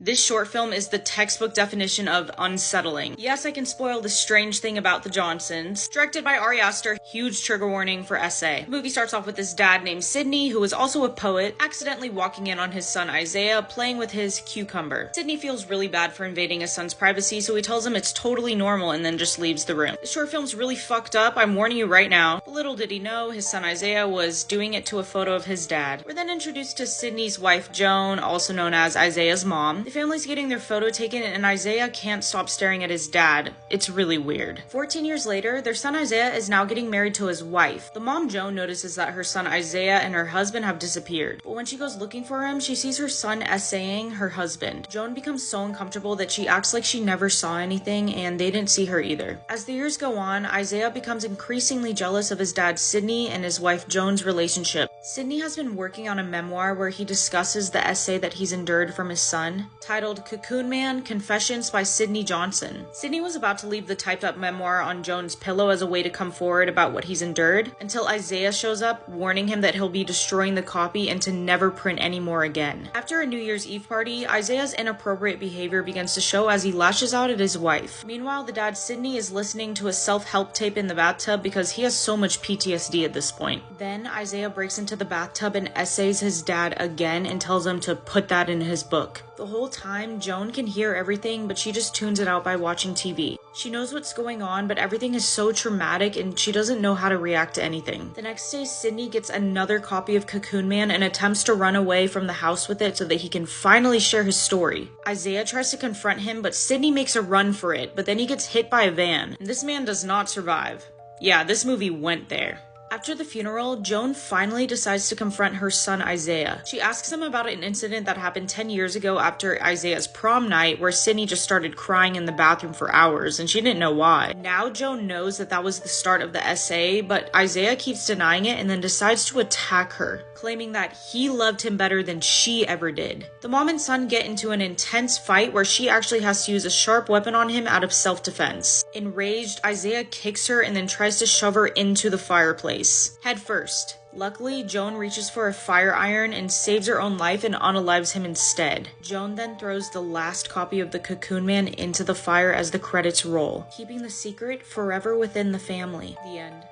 This short film is the textbook definition of unsettling. Yes, I can spoil the strange thing about the Johnsons. Directed by Ari Aster, huge trigger warning for SA. The movie starts off with this dad named Sidney, who is also a poet, accidentally walking in on his son Isaiah playing with his cucumber. Sidney feels really bad for invading his son's privacy, so he tells him it's totally normal and then just leaves the room. The short film's really fucked up, I'm warning you right now. Little did he know, his son Isaiah was doing it to a photo of his dad. We're then introduced to Sidney's wife Joan, also known as Isaiah's mom. The family's getting their photo taken and Isaiah can't stop staring at his dad. It's really weird. 14 years later, their son Isaiah is now getting married to his wife. The mom Joan notices that her son Isaiah and her husband have disappeared. But when she goes looking for him, she sees her son essaying her husband. Joan becomes so uncomfortable that she acts like she never saw anything and they didn't see her either. As the years go on, Isaiah becomes increasingly jealous of his dad Sidney and his wife Joan's relationship. Sidney has been working on a memoir where he discusses the essay that he's endured from his son, titled Cocoon Man: Confessions by Sidney Johnson. Sidney was about to leave the typed up memoir on Joan's pillow as a way to come forward about what he's endured, until Isaiah shows up, warning him that he'll be destroying the copy and to never print any more again. After a New Year's Eve party, Isaiah's inappropriate behavior begins to show as he lashes out at his wife. Meanwhile, the dad Sidney is listening to a self-help tape in the bathtub because he has so much PTSD at this point. Then Isaiah breaks into the bathtub and essays his dad again and tells him to put that in his book. The whole time, Joan can hear everything, but she just tunes it out by watching TV. She knows what's going on, but everything is so traumatic and she doesn't know how to react to anything. The next day, Sidney gets another copy of Cocoon Man and attempts to run away from the house with it so that he can finally share his story. Isaiah tries to confront him, but Sidney makes a run for it, but then he gets hit by a van. And this man does not survive. Yeah, this movie went there. After the funeral, Joan finally decides to confront her son Isaiah. She asks him about an incident that happened 10 years ago after Isaiah's prom night where Sidney just started crying in the bathroom for hours and she didn't know why. Now Joan knows that that was the start of the essay, but Isaiah keeps denying it and then decides to attack her, claiming that he loved him better than she ever did. The mom and son get into an intense fight where she actually has to use a sharp weapon on him out of self-defense. Enraged, Isaiah kicks her and then tries to shove her into the fireplace. Head first. Luckily, Joan reaches for a fire iron and saves her own life and unalives him instead. Joan then throws the last copy of the Cocoon Man into the fire as the credits roll, keeping the secret forever within the family. The end.